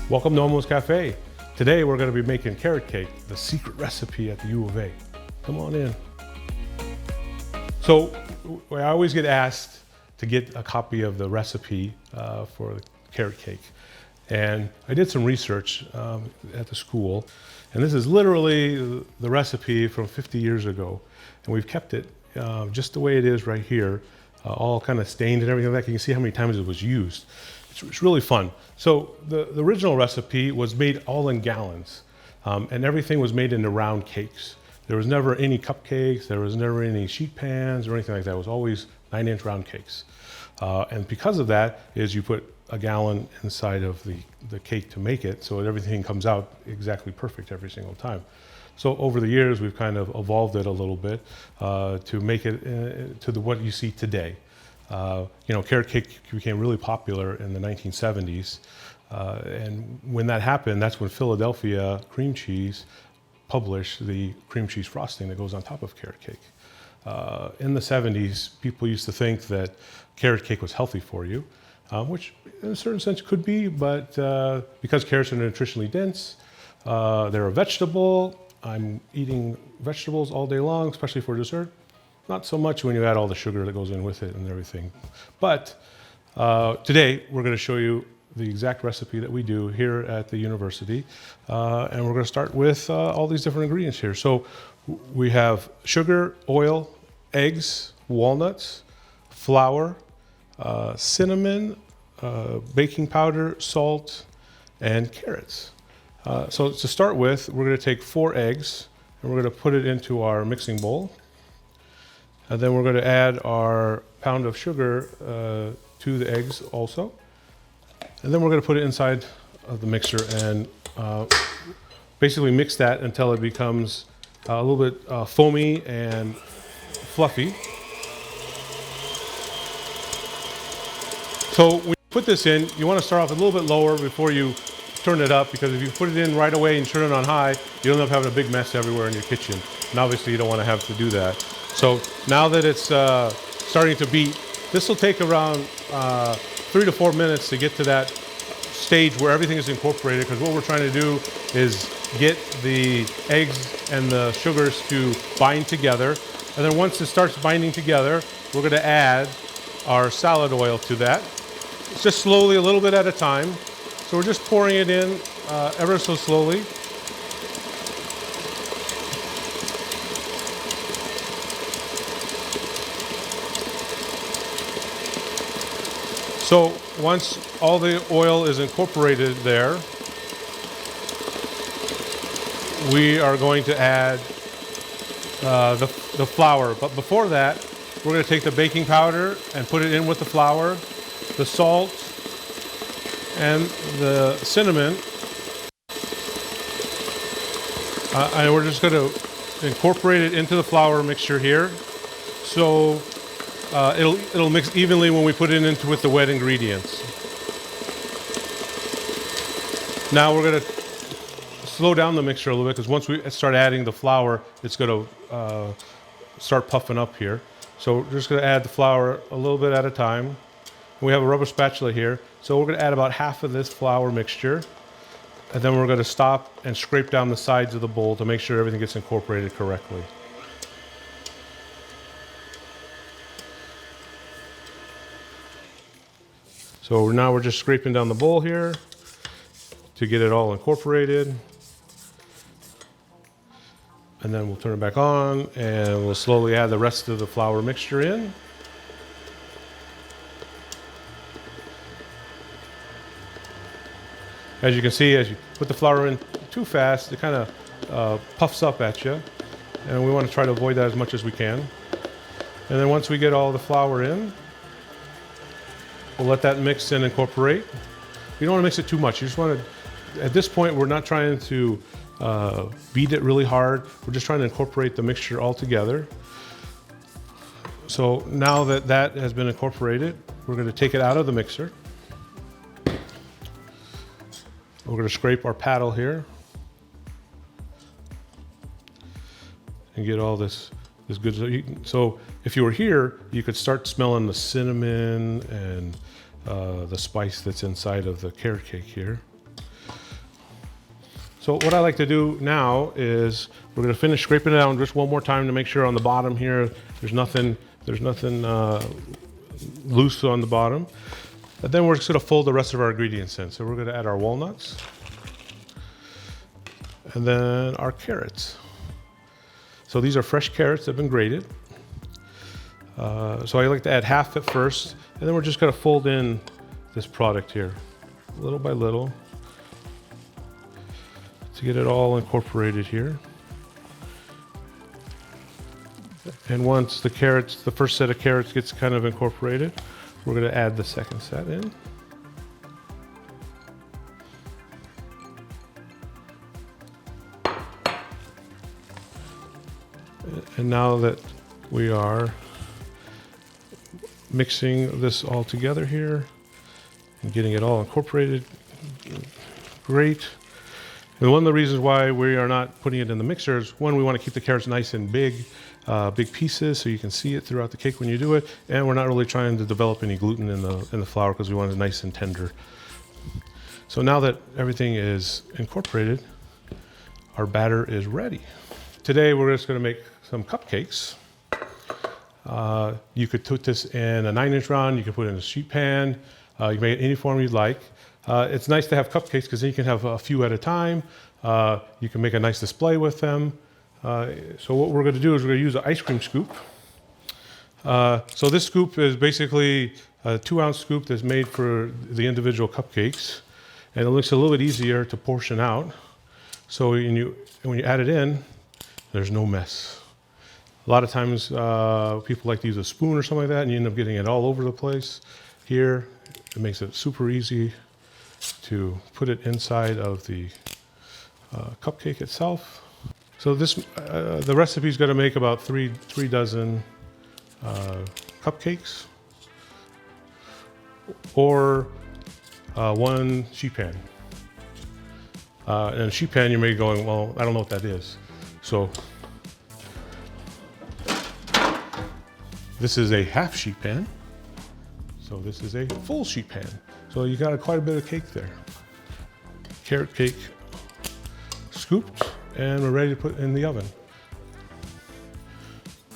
Welcome to Almost Cafe. Today we're going to be making carrot cake, the secret recipe at the U of A. Come on in. So I always get asked to get a copy of the recipe for the carrot cake. And I did some research at the school, and this is literally the recipe from 50 years ago. And we've kept it just the way it is right here, all kind of stained and everything like that. You can see how many times it was used. It's really fun. So the original recipe was made all in gallons, and everything was made into round cakes. There was never any cupcakes, there was never any sheet pans or anything like that. It was always 9-inch round cakes. And because of that is you put a gallon inside of the cake to make it, so everything comes out exactly perfect every single time. So over the years, we've kind of evolved it a little bit to make it to what you see today. Carrot cake became really popular in the 1970s. And when that happened, that's when Philadelphia Cream Cheese published the cream cheese frosting that goes on top of carrot cake. In the 70s, people used to think that carrot cake was healthy for you, which in a certain sense could be, but because carrots are nutritionally dense, they're a vegetable. I'm eating vegetables all day long, especially for dessert. Not so much when you add all the sugar that goes in with it and everything. But today, we're going to show you the exact recipe that we do here at the university. And we're going to start with all these different ingredients here. So we have sugar, oil, eggs, walnuts, flour, cinnamon, baking powder, salt, and carrots. So to start with, we're going to take 4 eggs and we're going to put it into our mixing bowl. And then we're going to add our pound of sugar to the eggs also. And then we're going to put it inside of the mixer and basically mix that until it becomes a little bit foamy and fluffy. So when you put this in, you want to start off a little bit lower before you turn it up, because if you put it in right away and turn it on high, you end up having a big mess everywhere in your kitchen. And obviously you don't want to have to do that. So now that it's starting to beat, this will take around 3 to 4 minutes to get to that stage where everything is incorporated, because what we're trying to do is get the eggs and the sugars to bind together. And then once it starts binding together, we're going to add our salad oil to that. It's just slowly, a little bit at a time. So we're just pouring it in ever so slowly. So once all the oil is incorporated there, we are going to add the flour. But before that, we're going to take the baking powder and put it in with the flour, the salt, and the cinnamon. And we're just going to incorporate it into the flour mixture here. So it'll mix evenly when we put it into with the wet ingredients. Now we're going to slow down the mixture a little bit, because once we start adding the flour, it's going to start puffing up here. So we're just going to add the flour a little bit at a time. We have a rubber spatula here, so we're going to add about half of this flour mixture, and then we're going to stop and scrape down the sides of the bowl to make sure everything gets incorporated correctly. So now we're just scraping down the bowl here to get it all incorporated. And then we'll turn it back on and we'll slowly add the rest of the flour mixture in. As you can see, as you put the flour in too fast, it kind of puffs up at you. And we want to try to avoid that as much as we can. And then once we get all the flour in, we'll let that mix and incorporate. You don't want to mix it too much. You just want to, at this point, we're not trying to beat it really hard. We're just trying to incorporate the mixture all together. So now that that has been incorporated, we're going to take it out of the mixer. We're going to scrape our paddle here and get all this good. So if you were here, you could start smelling the cinnamon and the spice that's inside of the carrot cake here. So what I like to do now is we're going to finish scraping it down just one more time to make sure on the bottom here there's nothing loose on the bottom. And then we're just going to fold the rest of our ingredients in. So we're going to add our walnuts and then our carrots. So these are fresh carrots that have been grated. So I like to add half at first, and then we're just going to fold in this product here, little by little, to get it all incorporated here. And once the first set of carrots gets kind of incorporated, we're going to add the second set in. And now that we are mixing this all together here and getting it all incorporated, great. And one of the reasons why we are not putting it in the mixer is, one, we want to keep the carrots nice and big pieces so you can see it throughout the cake when you do it, and we're not really trying to develop any gluten in the flour because we want it nice and tender. So now that everything is incorporated, our batter is ready. Today we're just going to make some cupcakes. You could put this in a 9-inch round, you could put it in a sheet pan, you can make it any form you'd like. It's nice to have cupcakes because then you can have a few at a time. You can make a nice display with them. So what we're going to do is we're going to use an ice cream scoop. So this scoop is basically a 2-ounce scoop that's made for the individual cupcakes, and it looks a little bit easier to portion out. So when you add it in, there's no mess. A lot of times people like to use a spoon or something like that, and you end up getting it all over the place. Here, it makes it super easy to put it inside of the cupcake itself. So this, the recipe is going to make about three dozen cupcakes, or 1 sheet pan. And a sheet pan, you may be going, well, I don't know what that is. So this is a half sheet pan. So this is a full sheet pan. So you got quite a bit of cake there. Carrot cake scooped, and we're ready to put in the oven.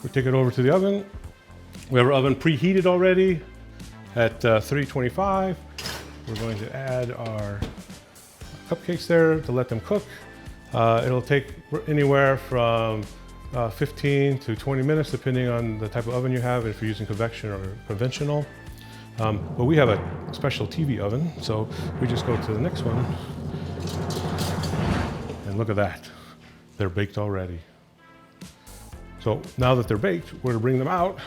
We take it over to the oven. We have our oven preheated already at 325. We're going to add our cupcakes there to let them cook. It'll take anywhere from 15 to 20 minutes, depending on the type of oven you have, if you're using convection or conventional. But we have a special TV oven, so we just go to the next one. And look at that. They're baked already. So now that they're baked, we're gonna bring them out.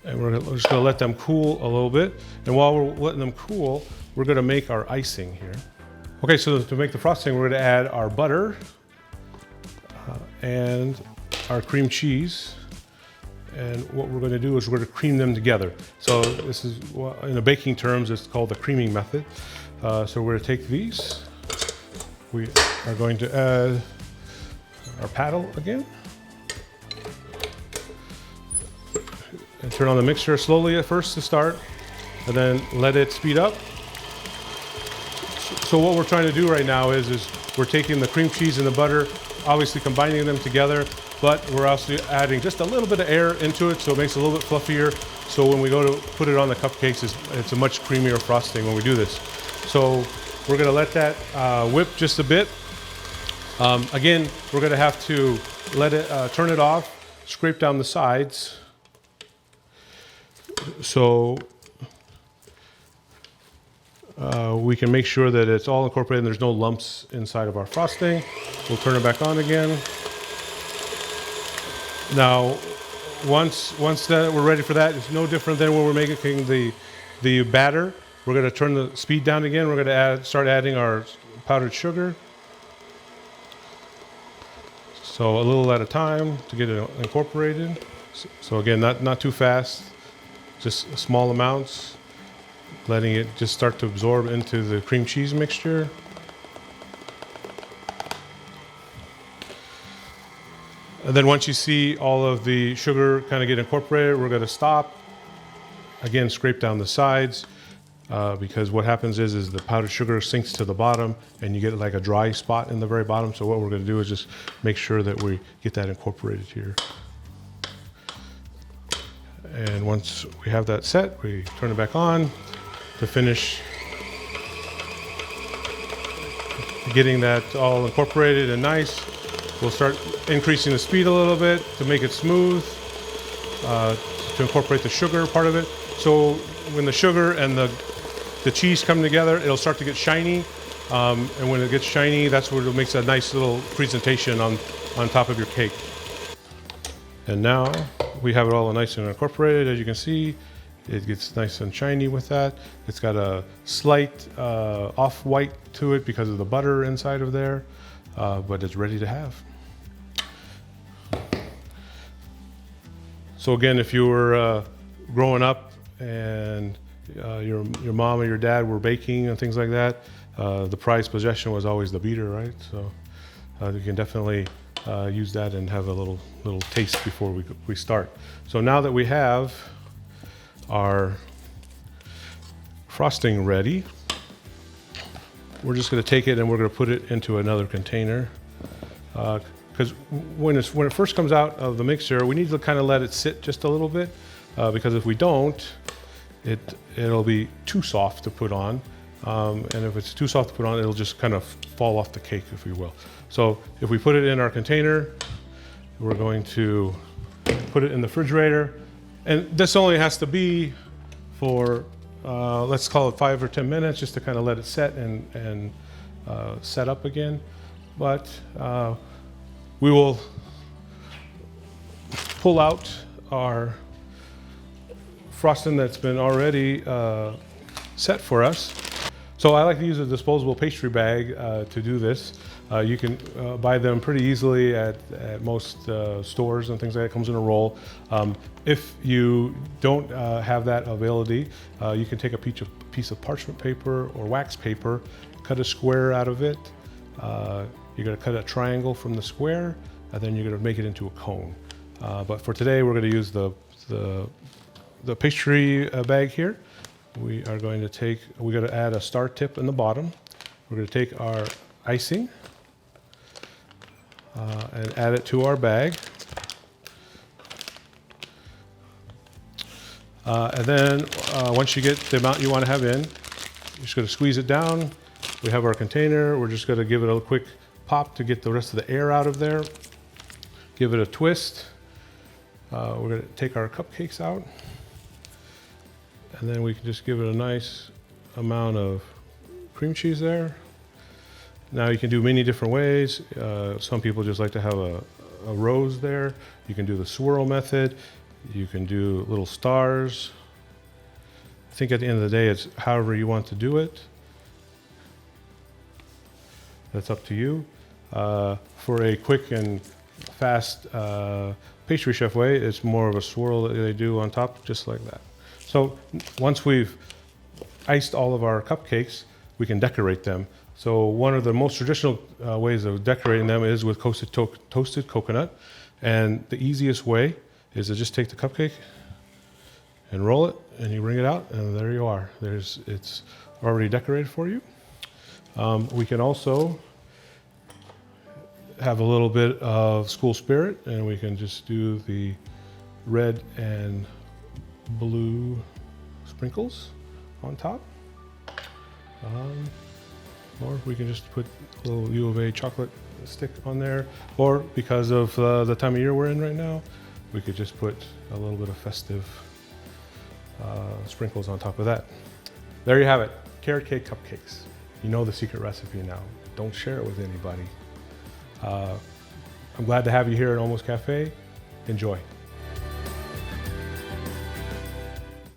And we're just gonna let them cool a little bit. And while we're letting them cool, we're gonna make our icing here. Okay, so to make the frosting, we're gonna add our butter and our cream cheese. And what we're going to do is we're going to cream them together. So this is, in the baking terms, it's called the creaming method. So we're going to take these. We are going to add our paddle again. And turn on the mixture slowly at first to start, and then let it speed up. So what we're trying to do right now is we're taking the cream cheese and the butter, obviously combining them together, but we're also adding just a little bit of air into it so it makes it a little bit fluffier. So when we go to put it on the cupcakes, it's a much creamier frosting when we do this. So we're gonna let that whip just a bit. Again, we're gonna have to let it, turn it off, scrape down the sides. So we can make sure that it's all incorporated and there's no lumps inside of our frosting. We'll turn it back on again. Now, once that we're ready for that, it's no different than when we're making the batter. We're going to turn the speed down again. We're going to start adding our powdered sugar. So a little at a time to get it incorporated. So again, not too fast, just small amounts, letting it just start to absorb into the cream cheese mixture. And then once you see all of the sugar kind of get incorporated, we're going to stop. Again, scrape down the sides. because what happens is the powdered sugar sinks to the bottom and you get like a dry spot in the very bottom. So what we're going to do is just make sure that we get that incorporated here. And once we have that set, we turn it back on to finish getting that all incorporated and nice. We'll start increasing the speed a little bit to make it smooth, to incorporate the sugar part of it. So when the sugar and the cheese come together, it'll start to get shiny. And when it gets shiny, that's what it makes a nice little presentation on top of your cake. And now we have it all nice and incorporated. As you can see, it gets nice and shiny with that. It's got a slight off-white to it because of the butter inside of there, but it's ready to have. So again, if you were growing up and your mom or your dad were baking and things like that, the prized possession was always the beater, right? So you can definitely use that and have a little taste before we start. So now that we have our frosting ready, we're just going to take it and we're going to put it into another container. Because when it first comes out of the mixer, we need to kind of let it sit just a little bit, because if we don't, it'll be too soft to put on. And if it's too soft to put on, it'll just kind of fall off the cake, if you will. So if we put it in our container, we're going to put it in the refrigerator. And this only has to be for, let's call it 5 or 10 minutes, just to kind of let it set and set up again. But we will pull out our frosting that's been already set for us. So I like to use a disposable pastry bag to do this. You can buy them pretty easily at most stores and things like that. It comes in a roll. If you don't have that availability, you can take a piece of parchment paper or wax paper, cut a square out of it. You're going to cut a triangle from the square, and then you're going to make it into a cone. But for today, we're going to use the pastry bag here. We're going to add a star tip in the bottom. We're going to take our icing and add it to our bag. And then once you get the amount you want to have in, you're just going to squeeze it down. We have our container. We're just going to give it a quick pop to get the rest of the air out of there. Give it a twist. We're going to take our cupcakes out. And then we can just give it a nice amount of cream cheese there. Now you can do many different ways. Some people just like to have a rose there. You can do the swirl method. You can do little stars. I think at the end of the day, it's however you want to do it. That's up to you. For a quick and fast pastry chef way, it's more of a swirl that they do on top, just like that. So once we've iced all of our cupcakes, we can decorate them. So one of the most traditional ways of decorating them is with toasted coconut. And the easiest way is to just take the cupcake and roll it, and you bring it out, and there you are. It's already decorated for you. We can also have a little bit of school spirit, and we can just do the red and blue sprinkles on top. Or we can just put a little U of A chocolate stick on there. Or because of the time of year we're in right now, we could just put a little bit of festive sprinkles on top of that. There you have it, carrot cake cupcakes. You know the secret recipe now. Don't share it with anybody. I'm glad to have you here at Almost Cafe. Enjoy.